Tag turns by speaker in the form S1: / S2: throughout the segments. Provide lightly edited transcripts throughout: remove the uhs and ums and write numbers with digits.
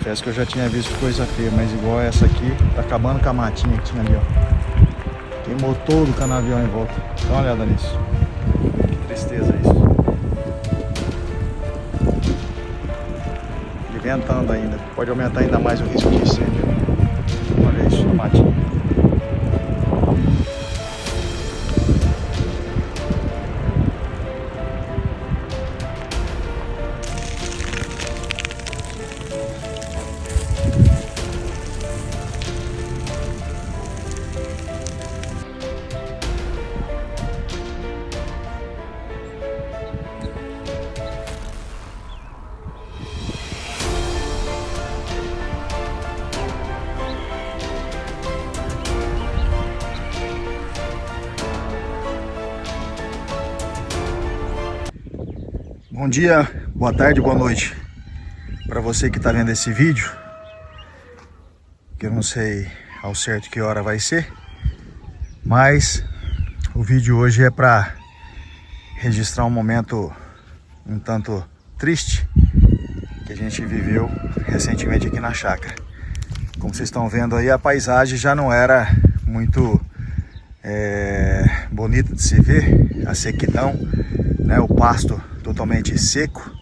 S1: Confesso que eu já tinha visto coisa feia, mas igual essa aqui, tá acabando com a matinha que tinha ali, ó. Queimou todo o canavial em volta. Dá uma olhada nisso. Que tristeza isso. E ventando ainda. Pode aumentar ainda mais o risco de incêndio. Olha isso, a matinha. Bom dia, boa tarde, boa noite para você que está vendo esse vídeo, que eu não sei ao certo que hora vai ser, mas o vídeo hoje é para registrar um momento um tanto triste que a gente viveu recentemente aqui na chácara. Como vocês estão vendo aí, a paisagem já não era muito bonita de se ver, a sequidão, né, o pasto totalmente seco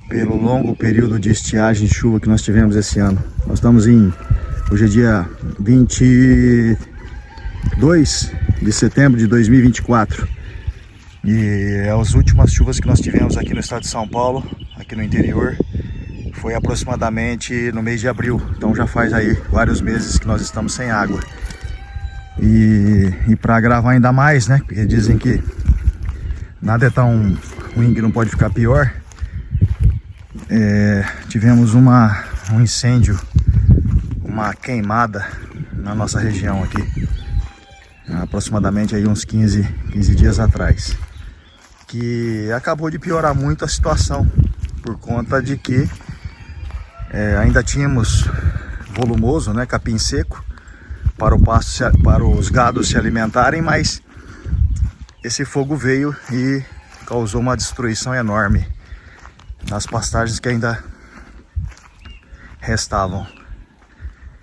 S1: pelo longo período de estiagem de chuva que nós tivemos esse ano. Nós estamos hoje é dia 22 de setembro de 2024 e as últimas chuvas que nós tivemos aqui no estado de São Paulo, aqui no interior, foi aproximadamente no mês de abril. Então já faz aí vários meses que nós estamos sem água. E para agravar ainda mais, né, porque dizem que nada é tão ruim que não pode ficar pior. Tivemos um incêndio, uma queimada na nossa região aqui, aproximadamente aí uns 15 dias atrás, que acabou de piorar muito a situação, por conta de que ainda tínhamos volumoso, né, capim seco, para o pasto, para os gados se alimentarem, mas esse fogo veio e causou uma destruição enorme nas pastagens que ainda restavam.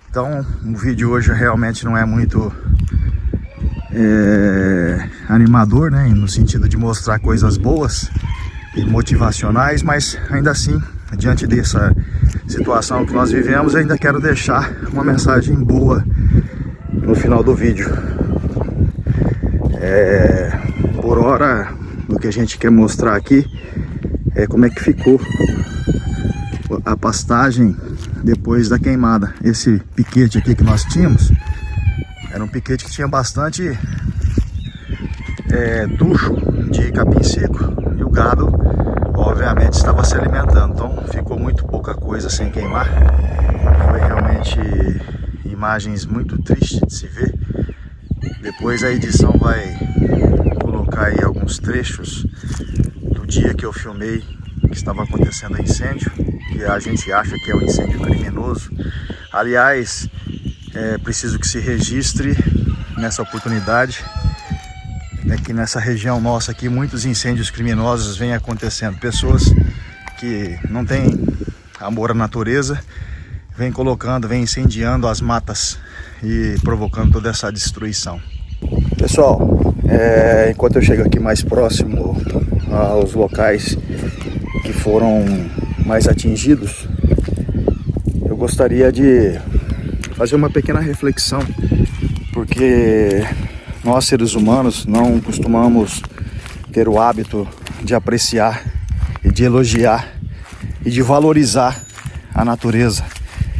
S1: Então o vídeo hoje realmente não é muito animador, né, no sentido de mostrar coisas boas e motivacionais, mas ainda assim, diante dessa situação que nós vivemos, ainda quero deixar uma mensagem boa no final do vídeo. Por hora, o que a gente quer mostrar aqui é como é que ficou a pastagem depois da queimada. Esse piquete aqui que nós tínhamos era um piquete que tinha bastante tucho de capim seco, e o gado obviamente estava se alimentando, então ficou muito pouca coisa sem queimar. Foi realmente imagens muito tristes de se ver. Depois a edição vai colocar aí alguns trechos do dia que eu filmei que estava acontecendo o incêndio, que a gente acha que é um incêndio criminoso. Aliás, é preciso que se registre nessa oportunidade, que nessa região nossa aqui muitos incêndios criminosos vêm acontecendo. Pessoas que não têm amor à natureza vêm incendiando as matas e provocando toda essa destruição. Pessoal, enquanto eu chego aqui mais próximo aos locais que foram mais atingidos, eu gostaria de fazer uma pequena reflexão, porque nós seres humanos não costumamos ter o hábito de apreciar e de elogiar e de valorizar a natureza.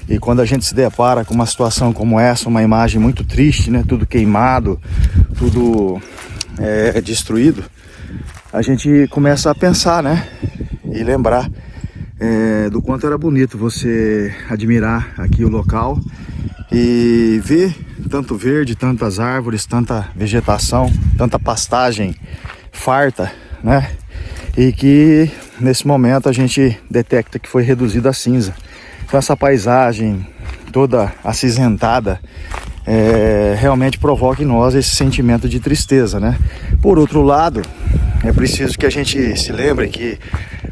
S1: E quando a gente se depara com uma situação como essa, uma imagem muito triste, né, tudo queimado, tudo destruído, a gente começa a pensar, né, e lembrar do quanto era bonito você admirar aqui o local e ver tanto verde, tantas árvores, tanta vegetação, tanta pastagem farta, né, e que nesse momento a gente detecta que foi reduzida a cinza. Então essa paisagem toda acinzentada realmente provoca em nós esse sentimento de tristeza, né? Por outro lado, é preciso que a gente se lembre que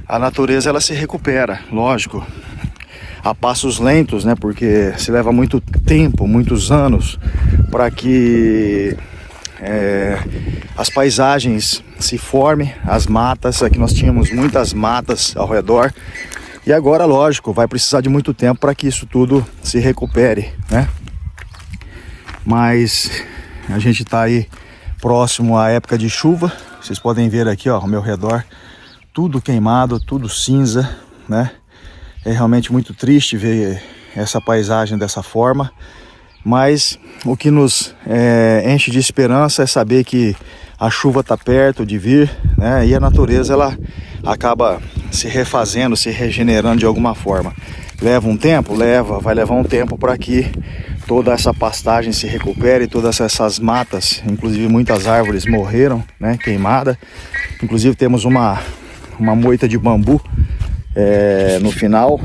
S1: a natureza ela se recupera, lógico. a passos lentos, né? Porque se leva muito tempo, muitos anos para que as paisagens se formem, as matas. Aqui nós tínhamos muitas matas ao redor e agora, lógico, vai precisar de muito tempo para que isso tudo se recupere, né? Mas a gente está aí próximo à época de chuva. Vocês podem ver aqui, ó, ao meu redor, tudo queimado, tudo cinza, né? É realmente muito triste ver essa paisagem dessa forma, mas o que nos enche de esperança é saber que a chuva está perto de vir, né? E a natureza, ela acaba se refazendo, se regenerando de alguma forma. Leva um tempo? Leva, vai levar um tempo para que toda essa pastagem se recupere, todas essas matas, inclusive muitas árvores morreram, né, queimada. Inclusive temos uma moita de bambu no final,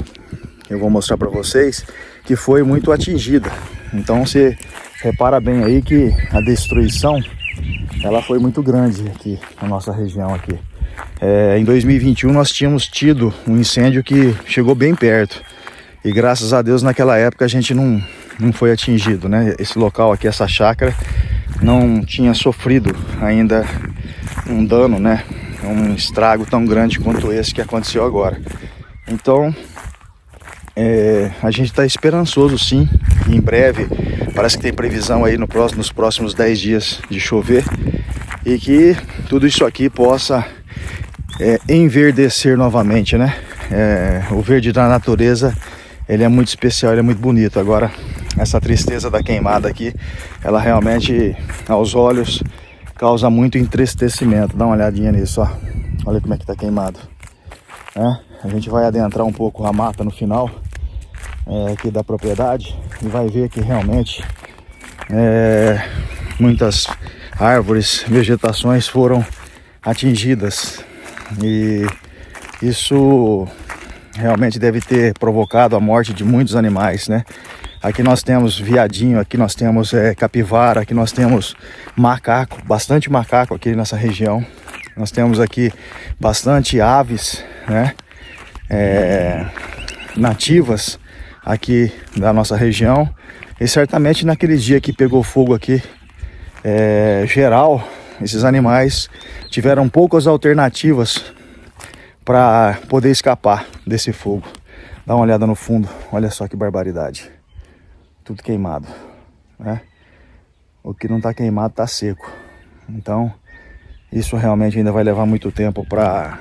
S1: eu vou mostrar para vocês, que foi muito atingida. Então você repara bem aí que a destruição, ela foi muito grande aqui na nossa região aqui. Em 2021 nós tínhamos tido um incêndio que chegou bem perto e graças a Deus naquela época a gente não foi atingido, né? Esse local aqui, essa chácara, não tinha sofrido ainda um dano, né? Um estrago tão grande quanto esse que aconteceu agora. Então a gente está esperançoso, sim, que em breve, parece que tem previsão aí nos próximos 10 dias de chover e que tudo isso aqui possa enverdecer novamente, né? O verde da natureza, ele é muito especial, ele é muito bonito. Agora, essa tristeza da queimada aqui, ela realmente, aos olhos, causa muito entristecimento. Dá uma olhadinha nisso, ó. Olha como é que tá queimado. A gente vai adentrar um pouco a mata no final aqui da propriedade e vai ver que realmente muitas árvores, vegetações foram atingidas. E isso realmente deve ter provocado a morte de muitos animais, né? Aqui nós temos viadinho, aqui nós temos capivara, aqui nós temos macaco, bastante macaco aqui nessa região. Nós temos aqui bastante aves, né? Nativas aqui da nossa região. E certamente naquele dia que pegou fogo aqui, geral, esses animais tiveram poucas alternativas para poder escapar desse fogo. Dá uma olhada no fundo, olha só que barbaridade. Tudo queimado, né? O que não está queimado está seco. Então, isso realmente ainda vai levar muito tempo para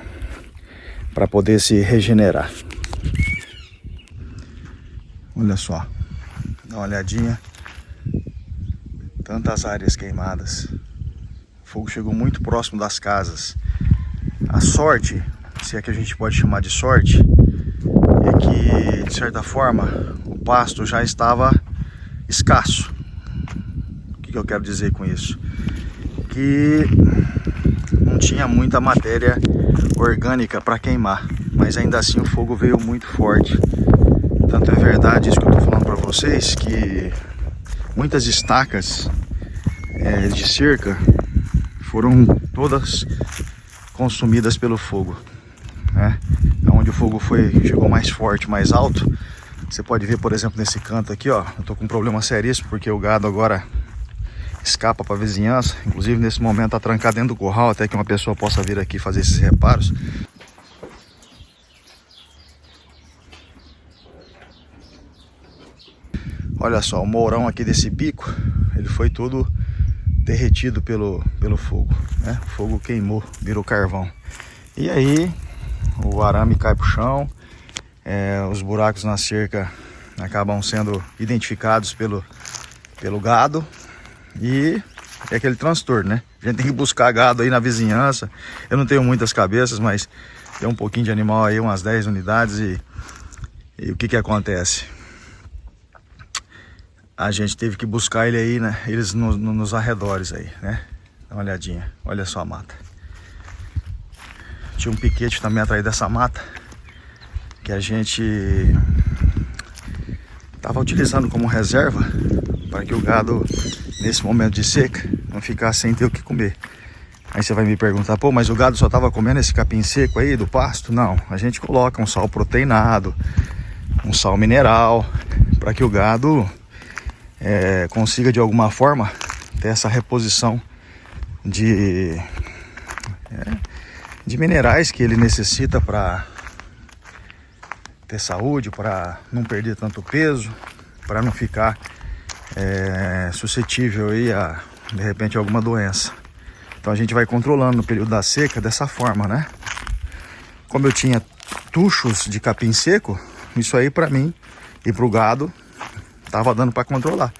S1: poder se regenerar. Olha só, dá uma olhadinha. Tantas áreas queimadas. O fogo chegou muito próximo das casas. A sorte, se é que a gente pode chamar de sorte, é que, de certa forma, o pasto já estava escasso. O que eu quero dizer com isso? Que não tinha muita matéria orgânica para queimar, mas ainda assim o fogo veio muito forte. Tanto é verdade isso que eu estou falando para vocês, que muitas estacas de cerca foram todas consumidas pelo fogo, né? Onde o fogo chegou mais forte, mais alto, você pode ver, por exemplo, nesse canto aqui, ó, eu tô com um problema seríssimo porque o gado agora escapa para a vizinhança. Inclusive nesse momento tá trancado dentro do curral até que uma pessoa possa vir aqui fazer esses reparos. Olha só, o mourão aqui desse bico, ele foi todo derretido pelo fogo, né? O fogo queimou, virou carvão. E aí o arame cai pro chão, os buracos na cerca acabam sendo identificados pelo gado e é aquele transtorno, né? A gente tem que buscar gado aí na vizinhança. Eu não tenho muitas cabeças, mas tem um pouquinho de animal aí, umas 10 unidades e o que acontece? A gente teve que buscar ele aí, né? Eles nos arredores aí, né? Dá uma olhadinha, olha só a mata. Tinha um piquete também atrás dessa mata que a gente estava utilizando como reserva para que o gado, nesse momento de seca, não ficasse sem ter o que comer. Aí você vai me perguntar, pô, mas o gado só estava comendo esse capim seco aí do pasto? Não, a gente coloca um sal proteinado, um sal mineral, para que o gado consiga de alguma forma ter essa reposição de minerais que ele necessita para ter saúde, para não perder tanto peso, para não ficar suscetível aí a, de repente, alguma doença. Então a gente vai controlando no período da seca dessa forma, né? Como eu tinha tuchos de capim seco, isso aí para mim e para o gado tava dando para controlar.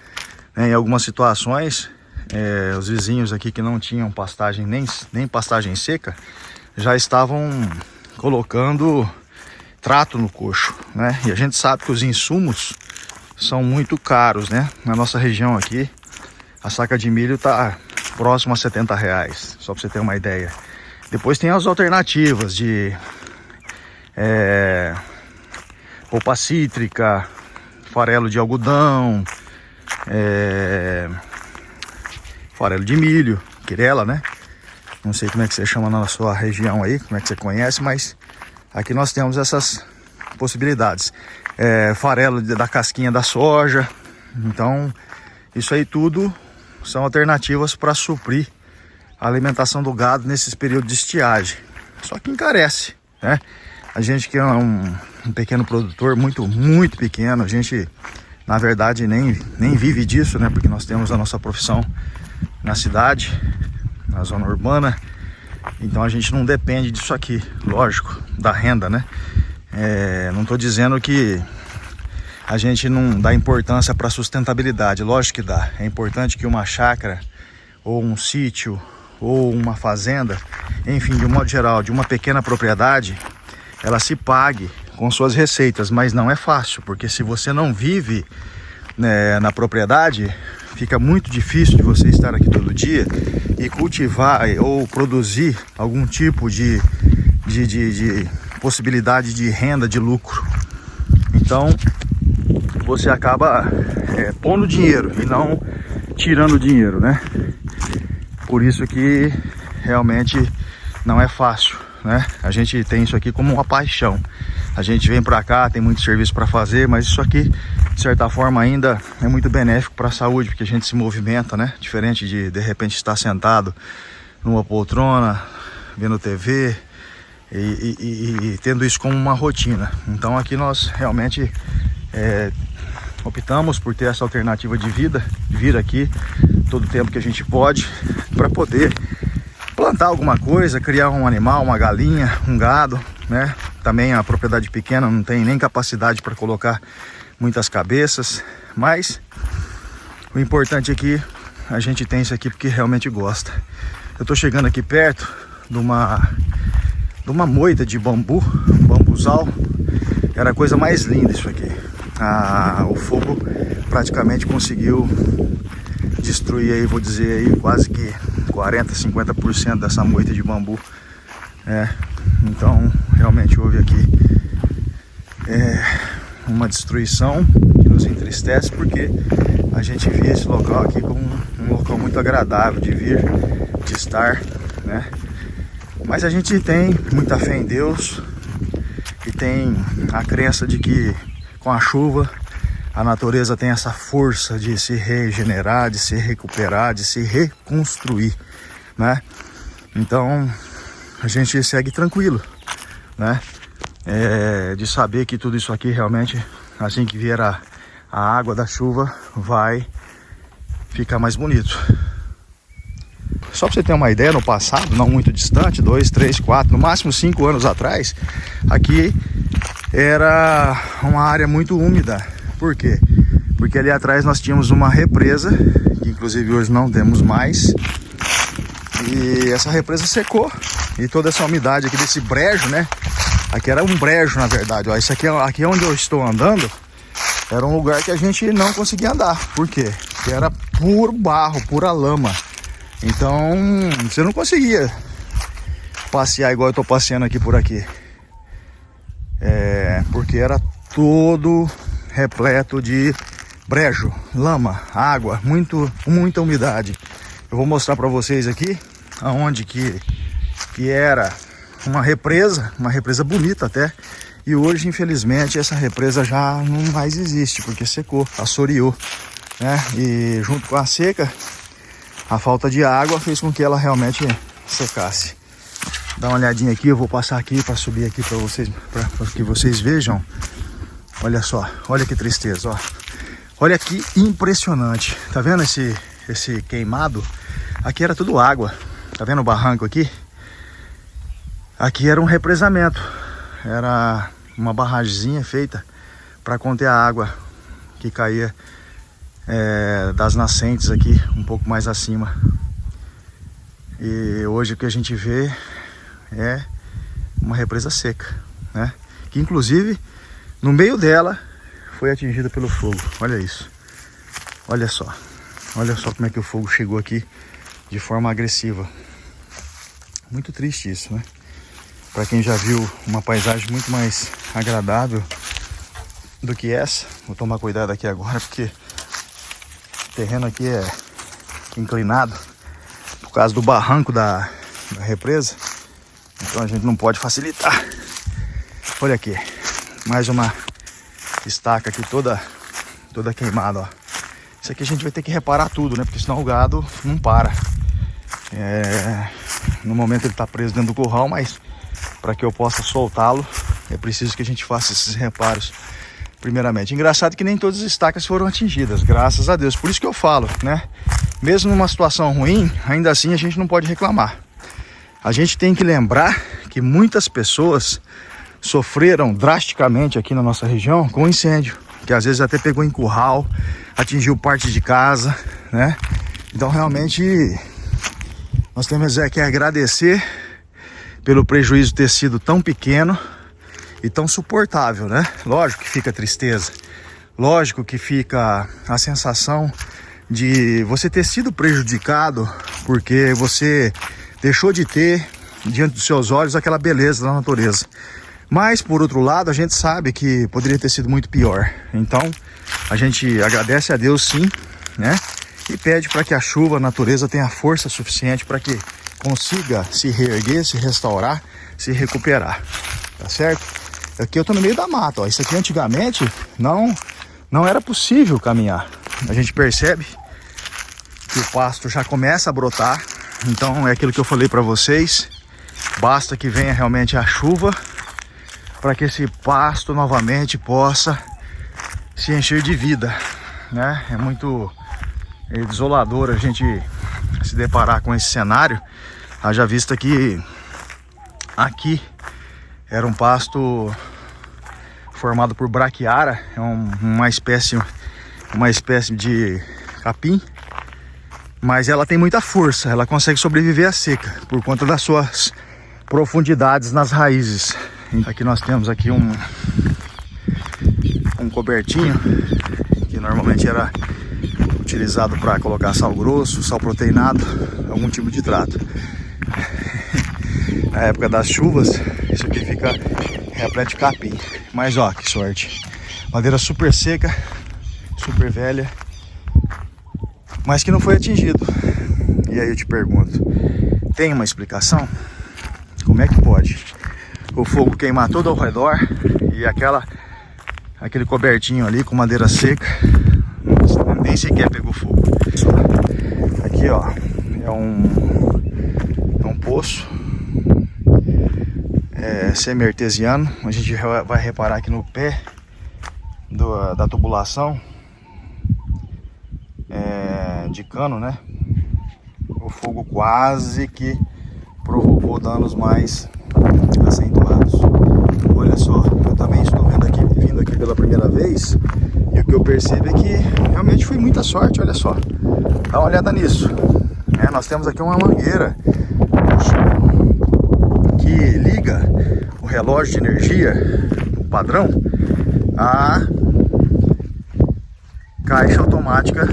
S1: Em algumas situações, os vizinhos aqui que não tinham pastagem nem pastagem seca já estavam colocando trato no coxo, né? E a gente sabe que os insumos são muito caros, né? Na nossa região aqui, a saca de milho tá próximo a R$70, só para você ter uma ideia. Depois tem as alternativas de polpa cítrica, farelo de algodão, farelo de milho, quirela, né? Não sei como é que você chama na sua região aí, como é que você conhece, mas aqui nós temos essas possibilidades. Farelo da casquinha da soja. Então, isso aí tudo são alternativas para suprir a alimentação do gado nesses períodos de estiagem. Só que encarece, né? A gente que é um pequeno produtor, muito pequeno, a gente, na verdade, nem vive disso, né? Porque nós temos a nossa profissão na cidade, na zona urbana. Então a gente não depende disso aqui, lógico, da renda, né? Não estou dizendo que a gente não dá importância para a sustentabilidade, lógico que dá. É importante que uma chácara, ou um sítio, ou uma fazenda, enfim, de um modo geral, de uma pequena propriedade, ela se pague com suas receitas, mas não é fácil, porque se você não vive, né, na propriedade, fica muito difícil de você estar aqui todo dia e cultivar ou produzir algum tipo de possibilidade de renda, de lucro. Então você acaba pondo dinheiro e não tirando dinheiro, né? Por isso que realmente não é fácil, né? A gente tem isso aqui como uma paixão. A gente vem pra cá, tem muito serviço para fazer, mas isso aqui, de certa forma, ainda é muito benéfico para a saúde, porque a gente se movimenta, né? Diferente de repente estar sentado numa poltrona, vendo TV e tendo isso como uma rotina. Então aqui nós realmente optamos por ter essa alternativa de vida, vir aqui todo o tempo que a gente pode, para poder plantar alguma coisa, criar um animal, uma galinha, um gado, né? Também a propriedade pequena não tem nem capacidade para colocar muitas cabeças, mas o importante é que a gente tem isso aqui porque realmente gosta. Eu estou chegando aqui perto de uma moita de bambu, um bambuzal. Era a coisa mais linda isso aqui. O fogo praticamente conseguiu destruir aí, vou dizer aí, quase que 40, 50% dessa moita de bambu. Então realmente houve aqui uma destruição que nos entristece, porque a gente vê esse local aqui como um local muito agradável de vir, de estar, né? Mas a gente tem muita fé em Deus e tem a crença de que com a chuva a natureza tem essa força de se regenerar, de se recuperar, de se reconstruir, né? Então a gente segue tranquilo, né? De saber que tudo isso aqui realmente, assim que vier a água da chuva, vai ficar mais bonito. Só para você ter uma ideia, no passado, não muito distante, 2, 3, 4, no máximo 5 anos atrás, aqui era uma área muito úmida. Por quê? Porque ali atrás nós tínhamos uma represa, que inclusive hoje não temos mais, e essa represa secou, e toda essa umidade aqui desse brejo, né? Aqui era um brejo, na verdade. Ó, isso aqui onde eu estou andando era um lugar que a gente não conseguia andar. Por quê? Porque era puro barro, pura lama. Então você não conseguia passear igual eu estou passeando aqui por aqui. Porque era todo repleto de brejo, lama, água, muita umidade. Eu vou mostrar para vocês aqui aonde que era uma represa bonita até, E hoje, infelizmente, essa represa já não mais existe, porque secou, assoreou, né? E junto com a seca, a falta de água fez com que ela realmente secasse. Dá uma olhadinha aqui, eu vou passar aqui para subir aqui para vocês, para que vocês vejam. Olha só, olha que tristeza, ó. Olha que impressionante. Tá vendo esse queimado? Aqui era tudo água. Tá vendo o barranco aqui? Aqui era um represamento. Era uma barragemzinha feita para conter a água que caía das nascentes aqui, um pouco mais acima. E hoje o que a gente vê é uma represa seca, né? Que inclusive no meio dela foi atingida pelo fogo. Olha isso. Olha só. Olha só como é que o fogo chegou aqui de forma agressiva. Muito triste isso, né? Para quem já viu uma paisagem muito mais agradável do que essa. Vou tomar cuidado aqui agora, porque o terreno aqui é inclinado por causa do barranco da represa. Então a gente não pode facilitar. Olha aqui, mais uma estaca aqui toda queimada, ó. Isso aqui a gente vai ter que reparar tudo, né? Porque senão o gado não para. No momento ele está preso dentro do curral, mas para que eu possa soltá-lo, é preciso que a gente faça esses reparos primeiramente. Engraçado que nem todas as estacas foram atingidas, graças a Deus. Por isso que eu falo, né? Mesmo numa situação ruim, ainda assim a gente não pode reclamar. A gente tem que lembrar que muitas pessoas sofreram drasticamente aqui na nossa região com incêndio, que às vezes até pegou em curral, atingiu parte de casa, né? Então realmente nós temos que agradecer pelo prejuízo ter sido tão pequeno e tão suportável, né? Lógico que fica tristeza, lógico que fica a sensação de você ter sido prejudicado porque você deixou de ter diante dos seus olhos aquela beleza da natureza. Mas por outro lado, a gente sabe que poderia ter sido muito pior. Então a gente agradece a Deus sim, né? E pede para que a chuva, a natureza tenha força suficiente para que consiga se reerguer, se restaurar, se recuperar, tá certo? Aqui eu tô no meio da mata, ó. Isso aqui antigamente não era possível caminhar. A gente percebe que o pasto já começa a brotar. Então é aquilo que eu falei para vocês, basta que venha realmente a chuva para que esse pasto novamente possa se encher de vida, né? É muito desolador a gente se deparar com esse cenário, haja vista que aqui era um pasto formado por braquiara, é uma espécie de capim, mas ela tem muita força, ela consegue sobreviver à seca por conta das suas profundidades nas raízes. Aqui nós temos aqui um cobertinho que normalmente era utilizado para colocar sal grosso, sal proteinado, algum tipo de trato. Na época das chuvas, isso aqui fica repleto de capim. Mas ó, que sorte. Madeira super seca, super velha, mas que não foi atingido. E aí eu te pergunto, tem uma explicação? Como é que pode o fogo queimar todo ao redor e aquele cobertinho ali com madeira seca nem sequer pegou fogo? Aqui ó, é um poço semi-artesiano. A gente vai reparar aqui no pé da tubulação de cano, né? O fogo quase que provocou danos mais acentuados. Olha só, eu também estou vindo aqui pela primeira vez, e o que eu percebo é que realmente foi muita sorte. Olha só, dá uma olhada nisso. Nós temos aqui uma mangueira que liga o relógio de energia, o padrão, à caixa automática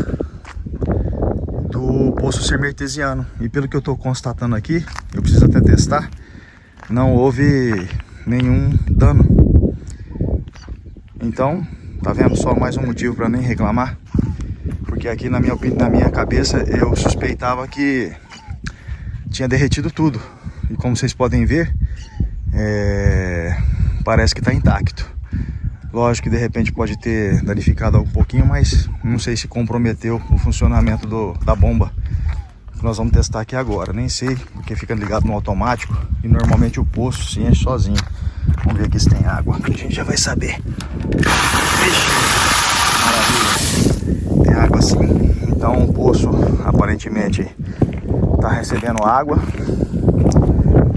S1: do poço semi-artesiano. E pelo que eu estou constatando aqui, eu preciso até testar, não houve nenhum dano. Então, tá vendo só mais um motivo para nem reclamar? Porque aqui na minha cabeça eu suspeitava que tinha derretido tudo. E como vocês podem ver, parece que está intacto. Lógico que de repente pode ter danificado um pouquinho, mas não sei se comprometeu o funcionamento da bomba que nós vamos testar aqui agora. Nem sei, porque fica ligado no automático e normalmente o poço se enche sozinho. Vamos ver aqui se tem água, a gente já vai saber. Vixe, maravilha, tem água sim. Então o poço aparentemente está recebendo água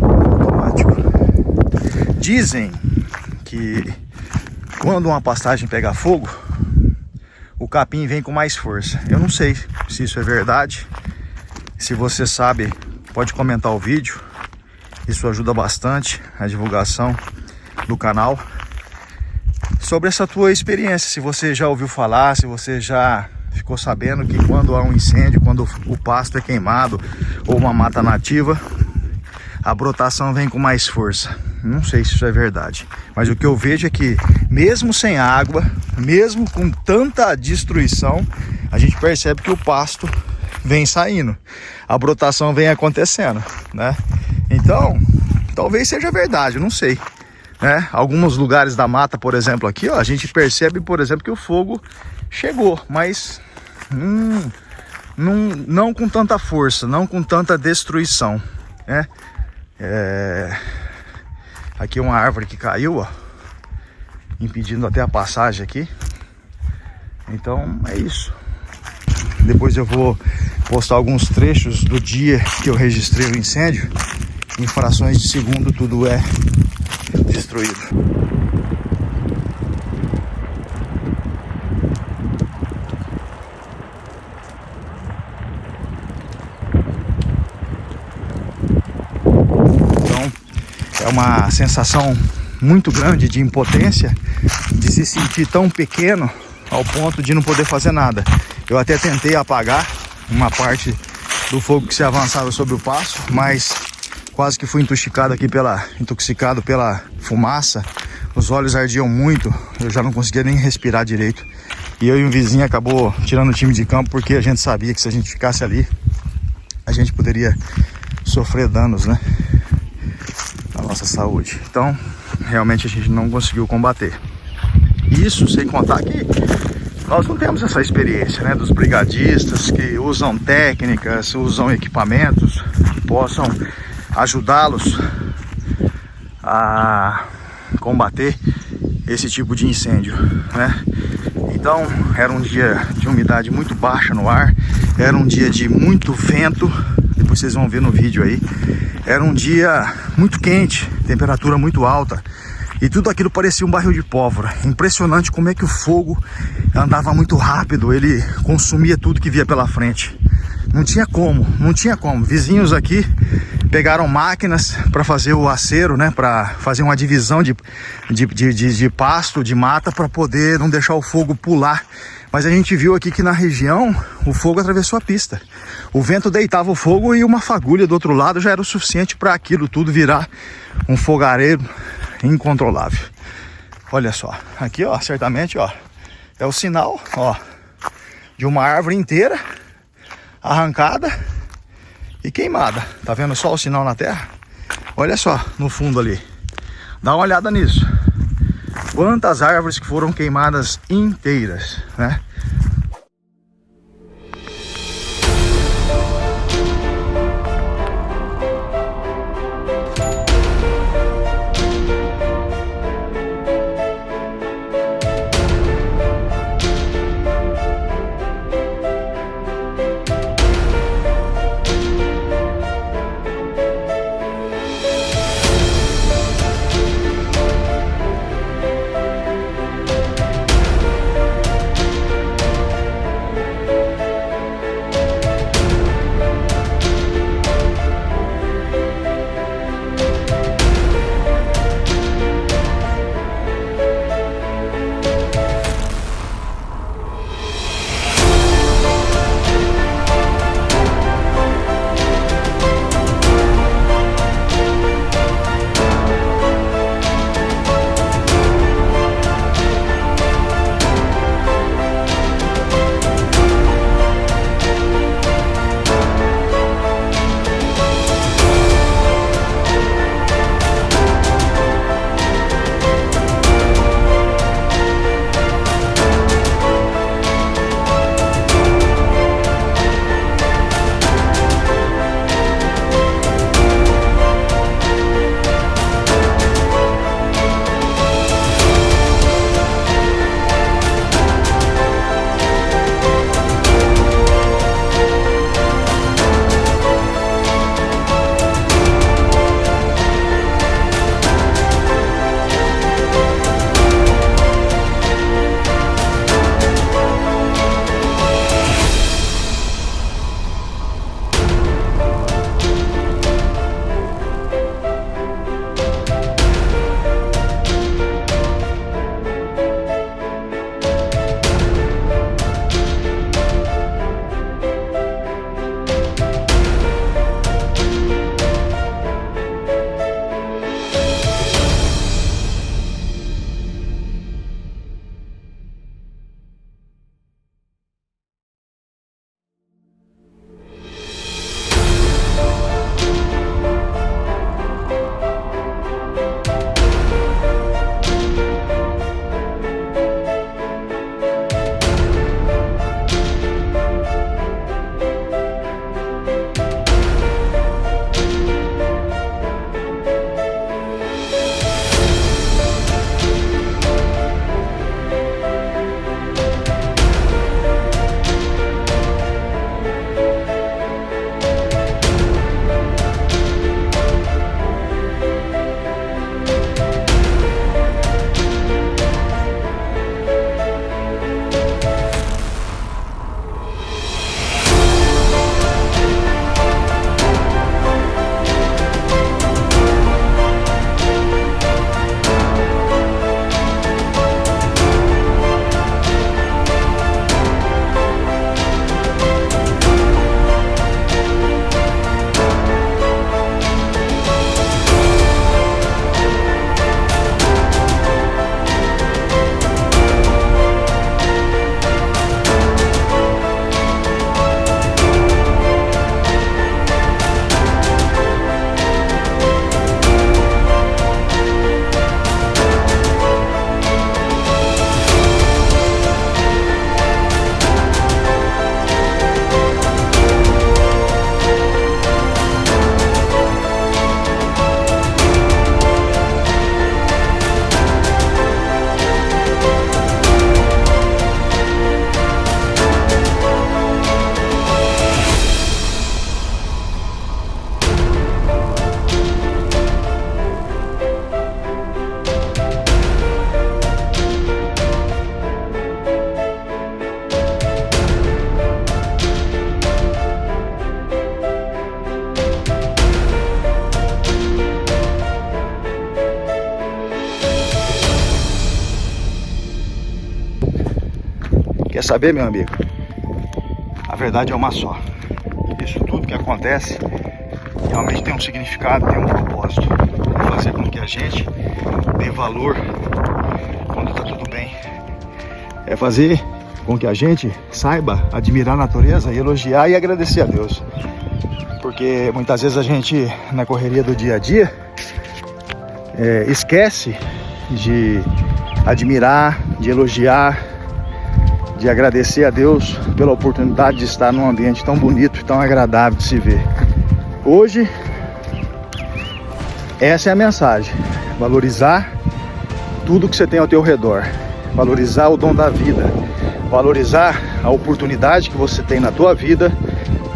S1: automático. Dizem que quando uma pastagem pega fogo, o capim vem com mais força. Eu não sei se isso é verdade. Se você sabe, pode comentar o vídeo. Isso ajuda bastante a divulgação do canal. Sobre essa tua experiência, se você já ouviu falar, se você já ficou sabendo que quando há um incêndio, quando o pasto é queimado ou uma mata nativa, a brotação vem com mais força. Não sei se isso é verdade, mas o que eu vejo é que mesmo sem água, mesmo com tanta destruição, a gente percebe que o pasto vem saindo, a brotação vem acontecendo, né? Então, talvez seja verdade, eu não sei, né? Alguns lugares da mata, por exemplo, aqui, ó, a gente percebe, por exemplo, que o fogo chegou, mas não com tanta força, não com tanta destruição, né? Aqui é uma árvore que caiu, ó, impedindo até a passagem aqui. Então é isso. Depois eu vou postar alguns trechos do dia que eu registrei o incêndio. Em frações de segundo tudo é destruído. Então é uma sensação muito grande de impotência, de se sentir tão pequeno ao ponto de não poder fazer nada. Eu até tentei apagar uma parte do fogo que se avançava sobre o pasto, mas quase que fui intoxicado pela fumaça. Os olhos ardiam muito, eu já não conseguia nem respirar direito. E eu e um vizinho acabou tirando o time de campo, porque a gente sabia que se a gente ficasse ali, a gente poderia sofrer danos, né, na nossa saúde. Então, realmente a gente não conseguiu combater. Isso sem contar que nós não temos essa experiência, né, dos brigadistas que usam técnicas, usam equipamentos que possam ajudá-los a combater esse tipo de incêndio, né? Então era um dia de umidade muito baixa no ar, era um dia de muito vento, depois vocês vão ver no vídeo aí. Era um dia muito quente, temperatura muito alta, e tudo aquilo parecia um barril de pólvora. Impressionante como é que o fogo andava muito rápido, ele consumia tudo que via pela frente. Não tinha como. Vizinhos aqui pegaram máquinas para fazer o acero, né, para fazer uma divisão de pasto, de mata, para poder não deixar o fogo pular. Mas a gente viu aqui que na região o fogo atravessou a pista. O vento deitava o fogo e uma fagulha do outro lado já era o suficiente para aquilo tudo virar um fogareiro incontrolável. Olha só, aqui ó, certamente ó, é o sinal ó, de uma árvore inteira arrancada e queimada. Tá vendo só o sinal na terra? Olha só no fundo ali, dá uma olhada nisso. Quantas árvores que foram queimadas inteiras, né? Quer saber, meu amigo? A verdade é uma só. Isso tudo que acontece realmente tem um significado, tem um propósito. É fazer com que a gente dê valor quando está tudo bem. É fazer com que a gente saiba admirar a natureza, elogiar e agradecer a Deus. Porque muitas vezes a gente, na correria do dia a dia, esquece de admirar, de elogiar, de agradecer a Deus pela oportunidade de estar num ambiente tão bonito e tão agradável de se ver. Hoje, essa é a mensagem: valorizar tudo que você tem ao teu redor, valorizar o dom da vida, valorizar a oportunidade que você tem na tua vida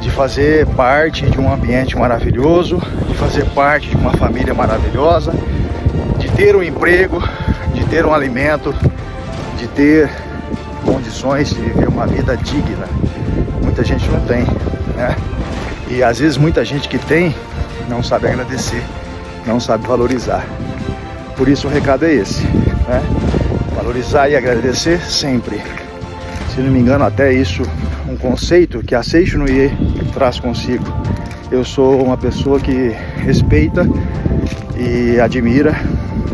S1: de fazer parte de um ambiente maravilhoso, de fazer parte de uma família maravilhosa, de ter um emprego, de ter um alimento, de ter condições de viver uma vida digna. Muita gente não tem, né? E às vezes muita gente que tem não sabe agradecer, não sabe valorizar. Por isso o recado é esse, né? Valorizar e agradecer sempre. Se não me engano, até isso, um conceito que a Seixo Noye traz consigo. Eu sou uma pessoa que respeita e admira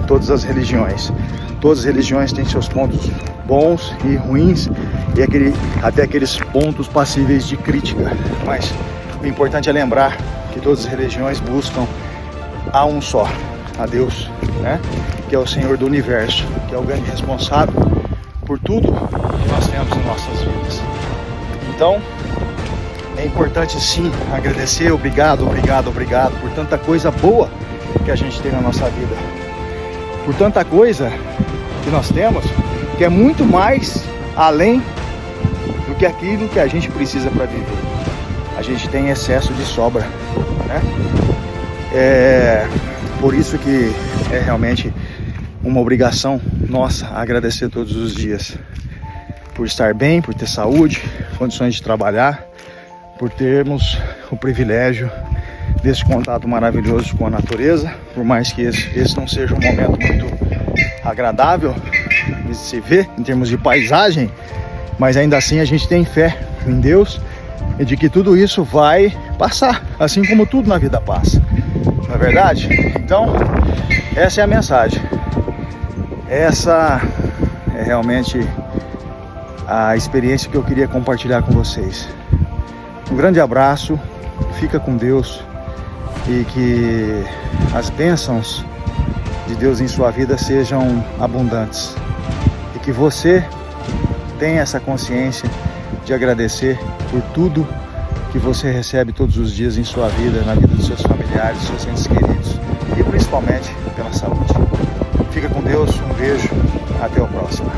S1: todas as religiões. Todas as religiões têm seus pontos bons e ruins e até aqueles pontos passíveis de crítica. Mas o importante é lembrar que todas as religiões buscam a um só, a Deus, né? Que é o Senhor do Universo, que é o grande responsável por tudo que nós temos em nossas vidas. Então, é importante sim agradecer, obrigado por tanta coisa boa que a gente tem na nossa vida. Por tanta coisa que nós temos, que é muito mais além do que aquilo que a gente precisa para viver. A gente tem excesso de sobra, né? Por isso que é realmente uma obrigação nossa agradecer todos os dias. Por estar bem, por ter saúde, condições de trabalhar, por termos o privilégio desse contato maravilhoso com a natureza. Por mais que esse não seja um momento muito agradável de se ver em termos de paisagem, mas ainda assim a gente tem fé em Deus e de que tudo isso vai passar, assim como tudo na vida passa, não é verdade? Então, essa é a mensagem. Essa é realmente a experiência que eu queria compartilhar com vocês. Um grande abraço, fica com Deus e que as bênçãos de Deus em sua vida sejam abundantes e que você tenha essa consciência de agradecer por tudo que você recebe todos os dias em sua vida, na vida dos seus familiares, dos seus entes queridos e principalmente pela saúde. Fica com Deus, um beijo, até o próximo.